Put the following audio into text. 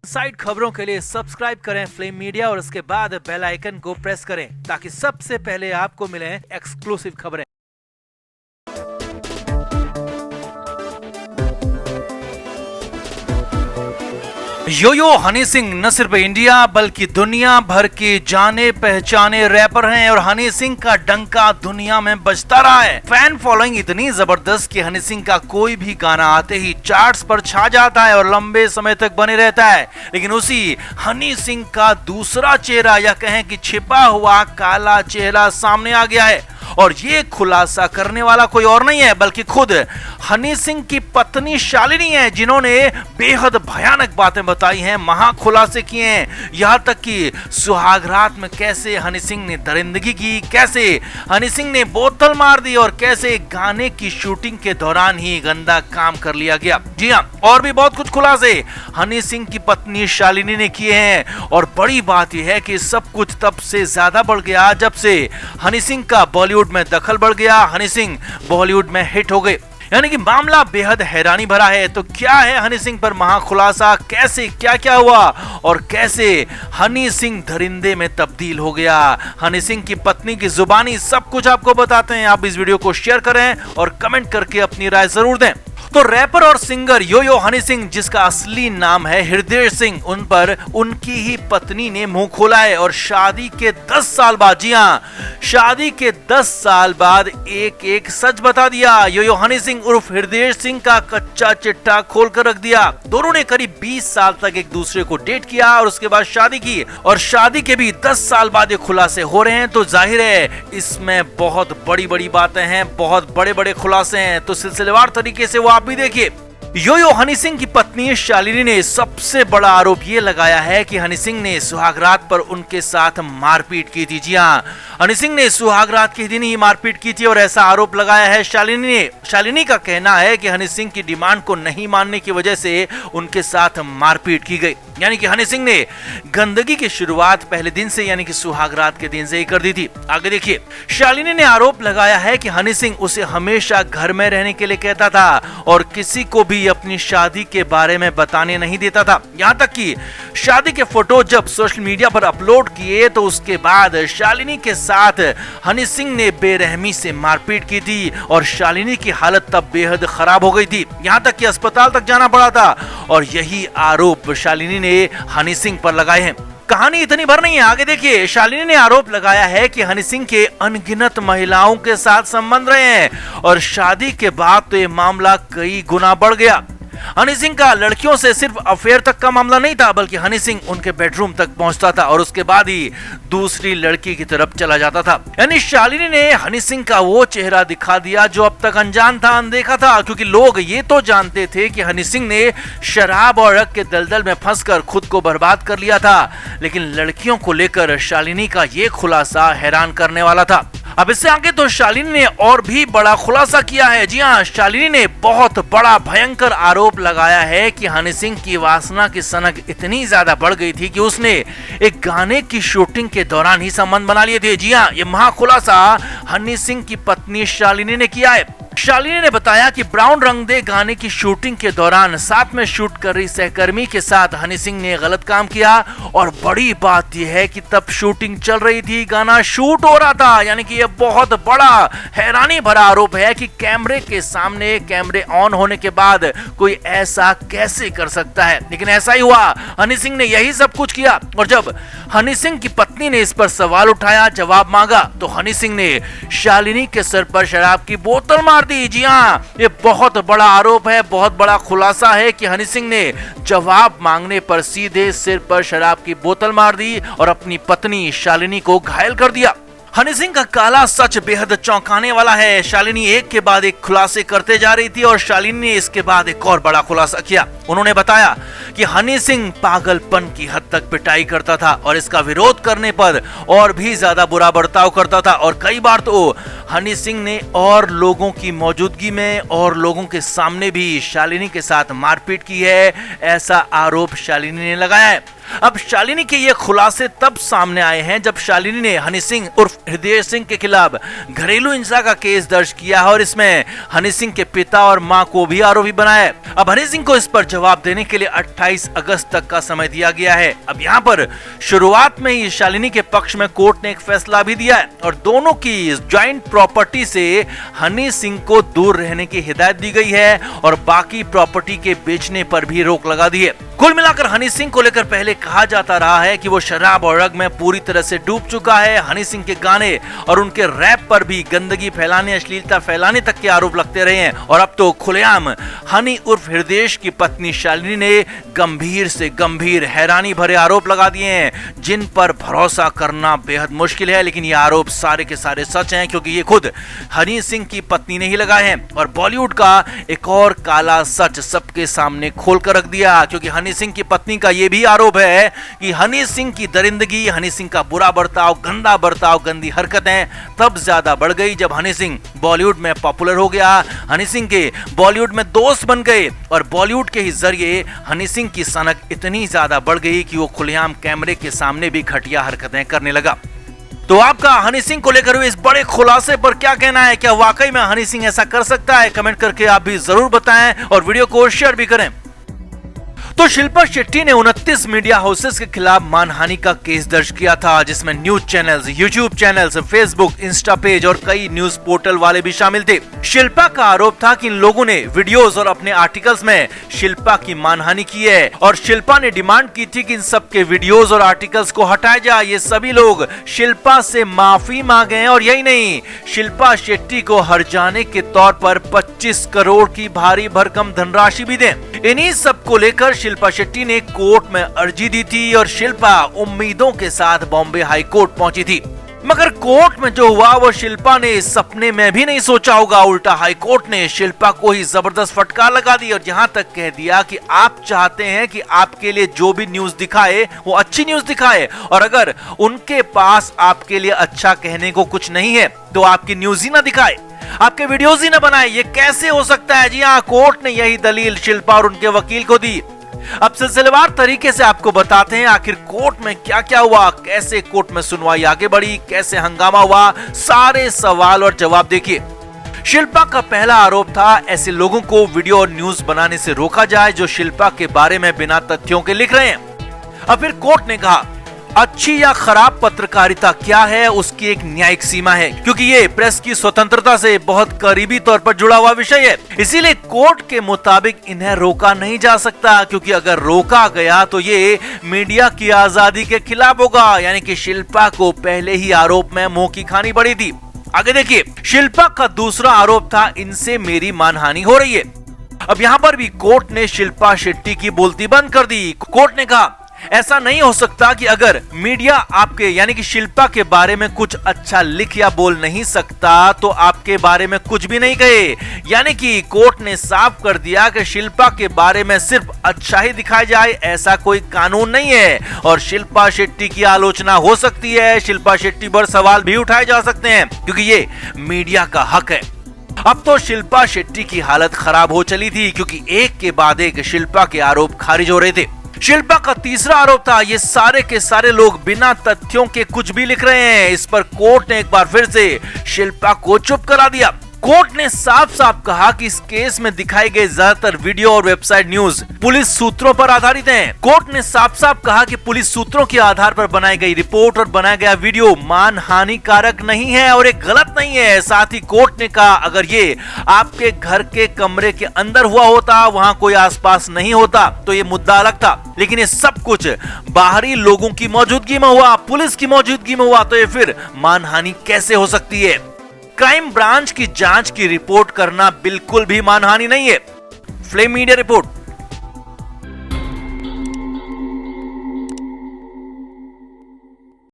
Side खबरों के लिए सब्सक्राइब करें फ्लेम मीडिया और उसके बाद बेल आइकन को प्रेस करें ताकि सबसे पहले आपको मिले एक्सक्लूसिव खबरें। यो हनी सिंह न सिर्फ इंडिया बल्कि दुनिया भर के जाने पहचाने रैपर हैं और हनी सिंह का डंका दुनिया में बजता रहा है। फैन फॉलोइंग इतनी जबरदस्त कि हनी सिंह का कोई भी गाना आते ही चार्ट्स पर छा जाता है और लंबे समय तक बने रहता है। लेकिन उसी हनी सिंह का दूसरा चेहरा या कहें कि छिपा हुआ काला चेहरा सामने आ गया है और ये खुलासा करने वाला कोई और नहीं है बल्कि खुद हनी सिंह की पत्नी शालिनी है, जिन्होंने बेहद भयानक बातें बताई हैं, महाखुलासे किए हैं। यहां तक कि सुहागरात में कैसे हनी सिंह ने दरिंदगी की, कैसे हनी सिंह ने बोतल मार दी और कैसे गाने की शूटिंग के दौरान ही गंदा काम कर लिया गया। जी हां, और भी बहुत कुछ खुलासे हनी सिंह की पत्नी शालिनी ने किए हैं और बड़ी बात यह है कि सब कुछ तब से ज्यादा बढ़ गया जब से हनी सिंह का बॉलीवुड में दखल बढ़ गया, हनी सिंह बॉलीवुड में हिट हो गए। यानी कि मामला बेहद हैरानी भरा है। तो क्या है हनी सिंह पर महाखुलासा, कैसे क्या क्या हुआ और कैसे हनी सिंह दरिंदे में तब्दील हो गया, हनी सिंह की पत्नी की जुबानी, सब कुछ आपको बताते हैं। आप इस वीडियो को शेयर करें और कमेंट करके अपनी राय जरूर दें। तो रैपर और सिंगर यो हनी सिंह, जिसका असली नाम है हृदय सिंह, उन पर उनकी ही पत्नी ने मुंह खोला है और शादी के 10 साल बाद, जी हां, शादी के 10 साल बाद एक एक सच बता दिया। यो हनी सिंह उर्फ हृदय सिंह का कच्चा चिट्ठा खोलकर रख दिया। दोनों ने करीब 20 साल तक एक दूसरे को डेट किया और उसके बाद शादी की और शादी के भी 10 साल बाद ये खुलासे हो रहे हैं। तो जाहिर है इसमें बहुत बड़ी बड़ी बातें हैं, बहुत बड़े बड़े खुलासे हैं। तो सिलसिलेवार तरीके से वो आप भी देखिए। यो हनी सिंह की पत्नी शालिनी ने सबसे बड़ा आरोप ये लगाया है कि हनी सिंह ने सुहागरात पर उनके साथ मारपीट की थी। जी हां, हनी सिंह ने सुहागरात के दिन ही मारपीट की थी और ऐसा आरोप लगाया है शालिनी ने। शालिनी का कहना है कि हनी सिंह की डिमांड को नहीं मानने की वजह से उनके साथ मारपीट की गई। यानी कि हनी सिंह ने गंदगी की शुरुआत पहले दिन से यानी कि सुहागरात के दिन से ही कर दी थी। आगे देखिए, शालिनी ने आरोप लगाया है कि हनी सिंह उसे हमेशा घर में रहने के लिए कहता था और किसी को भी अपनी शादी के बारे में बताने नहीं देता था। यहाँ तक कि शादी के फोटो जब सोशल मीडिया पर अपलोड किए तो उसके बाद शालिनी के साथ हनी सिंह ने बेरहमी से मारपीट की थी और शालिनी की हालत तब बेहद खराब हो गई थी, यहाँ तक कि अस्पताल तक जाना पड़ा था। और यही आरोप शालिनी ने हनी सिंह पर लगाए हैं। कहानी इतनी भर नहीं है, आगे देखिए। शालिनी ने आरोप लगाया है कि हनी सिंह के अनगिनत महिलाओं के साथ संबंध रहे हैं और शादी के बाद तो ये मामला कई गुना बढ़ गया। हनी सिंह का लड़कियों से सिर्फ अफेयर तक का मामला नहीं था बल्कि हनी सिंह उनके बेडरूम तक पहुंचता था और उसके बाद ही दूसरी लड़की की तरफ चला जाता था। यानी शालिनी ने हनी सिंह का वो चेहरा दिखा दिया जो अब तक अनजान था, अनदेखा था, क्योंकि लोग ये तो जानते थे कि हनी सिंह ने शराब और ड्रग के दलदल में फंसकर खुद को बर्बाद कर लिया था, लेकिन लड़कियों को लेकर शालिनी का ये खुलासा हैरान करने वाला था। अब इससे आगे तो शालिनी ने और भी बड़ा खुलासा किया है। जी हां, शालिनी ने बहुत बड़ा भयंकर आरोप लगाया है कि हनी सिंह की वासना की सनक इतनी ज्यादा बढ़ गई थी कि उसने एक गाने की शूटिंग के दौरान ही संबंध बना लिए थे। जी हां, ये महाखुलासा हनी सिंह की पत्नी शालिनी ने किया है। शालिनी ने बताया कि ब्राउन रंग दे गाने की शूटिंग के दौरान साथ में शूट कर रही सहकर्मी के साथ हनी सिंह ने गलत काम किया और बड़ी बात यह है कि तब शूटिंग चल रही थी, गाना शूट हो रहा था। यानी कि यह बहुत बड़ा हैरानी भरा आरोप है कि कैमरे के सामने, कैमरे ऑन होने के बाद कोई ऐसा कैसे कर सकता है, लेकिन ऐसा ही हुआ। हनी सिंह ने यही सब कुछ किया और जब हनी सिंह की पत्नी ने इस पर सवाल उठाया, जवाब मांगा, तो हनी सिंह ने शालिनी के सर पर शराब की बोतल मार दी। जी हां, ये बहुत बड़ा आरोप है, बहुत बड़ा खुलासा है कि हनी सिंह ने जवाब मांगने पर सीधे सिर पर शराब की बोतल मार दी और अपनी पत्नी शालिनी को घायल कर दिया। हनी सिंह का काला सच बेहद चौंकाने वाला है। शालिनी एक के बाद एक खुलासे करते जा रही थी और शालिनी ने इसके बाद एक और बड़ा खुलासा किया। उन्होंने बताया कि हनी सिंह पागलपन की हद तक पिटाई करता था और इसका विरोध करने पर और भी ज्यादा बुरा बर्ताव करता था और कई बार तो हनी सिंह ने और लोगों की मौजूदगी में और लोगों के सामने भी शालिनी के साथ मारपीट की है, ऐसा आरोप शालिनी ने लगाया है। अब शालिनी के ये खुलासे तब सामने आए हैं जब शालिनी ने हनी सिंह उर्फ हृदय सिंह के खिलाफ घरेलू हिंसा का केस दर्ज किया है और इसमें हनी सिंह के पिता और मां को भी आरोपी बनाया है। अब हनी सिंह को इस पर जवाब देने के लिए 28 अगस्त तक का समय दिया गया है। अब यहाँ पर शुरुआत में ही शालिनी के पक्ष में कोर्ट ने एक फैसला भी दिया है और दोनों की ज्वाइंट प्रॉपर्टी से हनी सिंह को दूर रहने की हिदायत दी गई है और बाकी प्रॉपर्टी के बेचने पर भी रोक लगा दी है। कुल मिलाकर हनी सिंह को लेकर पहले कहा जाता रहा है कि वो शराब और ड्रग में पूरी तरह से डूब चुका है। हनी सिंह के गाने और उनके रैप पर भी गंदगी फैलाने, अश्लीलता फैलाने तक के आरोप लगते रहे हैं और अब तो खुलेआम हनी उर्फ हृदय की पत्नी शालिनी ने गंभीर से गंभीर हैरानी भरे आरोप लगा दिए हैं, जिन पर भरोसा करना बेहद मुश्किल है। लेकिन ये आरोप सारे के सारे सच हैं, क्योंकि ये खुद हनी सिंह की पत्नी ने ही लगाए हैं। और बॉलीवुड का एक और काला सच सबके सामने खोलकर रख दिया, क्योंकि हनी सिंह की पत्नी का यह भी आरोप है कि हनी सिंह की दरिंदगी, हनी सिंह का बुरा बर्ताव, गंदा बर्ताव, गंदी हरकतें तब ज्यादा बढ़ गई जब हनी सिंह बॉलीवुड में पॉपुलर हो गया, हनी सिंह के बॉलीवुड में दोस्त बन गए और बॉलीवुड के ही जरिए हनी सिंह की सनक इतनी ज्यादा बढ़ गई कि वो खुलेआम कैमरे के सामने भी घटिया हरकतें करने लगा। तो आपका हनी सिंह को लेकर हुए इस बड़े खुलासे पर क्या कहना है? क्या वाकई में हनी सिंह ऐसा कर सकता है? कमेंट करके आप भी जरूर बताएं और वीडियो को शेयर भी करें। तो शिल्पा शेट्टी ने 29 मीडिया हाउसेस के खिलाफ मानहानि का केस दर्ज किया था, जिसमें news channels, YouTube channels, Facebook, Insta page और कई न्यूज पोर्टल वाले भी शामिल थे। शिल्पा का आरोप था कि इन लोगों ने वीडियोस और अपने आर्टिकल्स में शिल्पा की मानहानि की है और शिल्पा ने डिमांड की थी कि इन सब के वीडियोस और आर्टिकल्स को हटाया जाए। ये सभी लोग शिल्पा से माफी मांगे हैं और यही नहीं, शिल्पा शेट्टी को हर्जाने के तौर पर 25 करोड़ की भारी भरकम धनराशि भी दें। इन्हीं सब को लेकर शिल्पा शेट्टी ने कोर्ट में अर्जी दी थी और शिल्पा उम्मीदों के साथ बॉम्बे हाई कोर्ट पहुंची थी। मगर कोर्ट में जो हुआ वो शिल्पा ने सपने में भी नहीं सोचा होगा। उल्टा हाई कोर्ट ने शिल्पा को ही जबरदस्त फटकार लगा दी और यहाँ तक कह दिया कि आप चाहते हैं कि आपके लिए जो भी न्यूज दिखाए वो अच्छी न्यूज दिखाए, और अगर उनके पास आपके लिए अच्छा कहने को कुछ नहीं है तो आपकी न्यूज ही ना दिखाए, आपके वीडियोस ही ना बनाए। ये कैसे हो सकता है? जी हाँ, कोर्ट ने यही दलील शिल्पा और उनके वकील को दी। अब सिलसिलेवार तरीके से आपको बताते हैं आखिर कोर्ट में क्या क्या हुआ, कैसे कोर्ट में सुनवाई आगे बढ़ी, कैसे हंगामा हुआ, सारे सवाल और जवाब देखिए। शिल्पा का पहला आरोप था ऐसे लोगों को वीडियो और न्यूज बनाने से रोका जाए जो शिल्पा के बारे में बिना तथ्यों के लिख रहे हैं। अब फिर कोर्ट ने कहा अच्छी या खराब पत्रकारिता क्या है, उसकी एक न्यायिक सीमा है, क्योंकि ये प्रेस की स्वतंत्रता से बहुत करीबी तौर पर जुड़ा हुआ विषय है। इसीलिए कोर्ट के मुताबिक इन्हें रोका नहीं जा सकता, क्योंकि अगर रोका गया तो ये मीडिया की आजादी के खिलाफ होगा। यानी कि शिल्पा को पहले ही आरोप में मुंह की खानी पड़ी थी। आगे देखिए, शिल्पा का दूसरा आरोप था इनसे मेरी मानहानि हो रही है। अब यहाँ पर भी कोर्ट ने शिल्पा शेट्टी की बोलती बंद कर दी। कोर्ट ने कहा ऐसा नहीं हो सकता कि अगर मीडिया आपके यानी कि शिल्पा के बारे में कुछ अच्छा लिख या बोल नहीं सकता तो आपके बारे में कुछ भी नहीं कहे। यानी कि कोर्ट ने साफ कर दिया कि शिल्पा के बारे में सिर्फ अच्छा ही दिखाया जाए, ऐसा कोई कानून नहीं है और शिल्पा शेट्टी की आलोचना हो सकती है, शिल्पा शेट्टी पर सवाल भी उठाए जा सकते हैं, क्योंकि ये मीडिया का हक है। अब तो शिल्पा शेट्टी की हालत खराब हो चली थी, क्योंकि एक के बाद एक शिल्पा के आरोप खारिज हो रहे थे। शिल्पा का तीसरा आरोप था ये सारे के सारे लोग बिना तथ्यों के कुछ भी लिख रहे हैं। इस पर कोर्ट ने एक बार फिर से शिल्पा को चुप करा दिया। कोर्ट ने साफ साफ कहा कि इस केस में दिखाए गए ज्यादातर वीडियो और वेबसाइट न्यूज पुलिस सूत्रों पर आधारित हैं। कोर्ट ने साफ साफ कहा कि पुलिस सूत्रों के आधार पर बनाई गई रिपोर्ट और बनाया गया वीडियो मानहानिकारक नहीं है और एक गलत नहीं है। साथ ही कोर्ट ने कहा अगर ये आपके घर के कमरे के अंदर हुआ होता, वहां कोई आसपास नहीं होता, तो ये मुद्दा अलग था, लेकिन ये सब कुछ बाहरी लोगों की मौजूदगी में हुआ, पुलिस की मौजूदगी में हुआ, तो ये फिर मानहानि कैसे हो सकती है? क्राइम ब्रांच की जांच की रिपोर्ट करना बिल्कुल भी मानहानि नहीं है। Flame media report.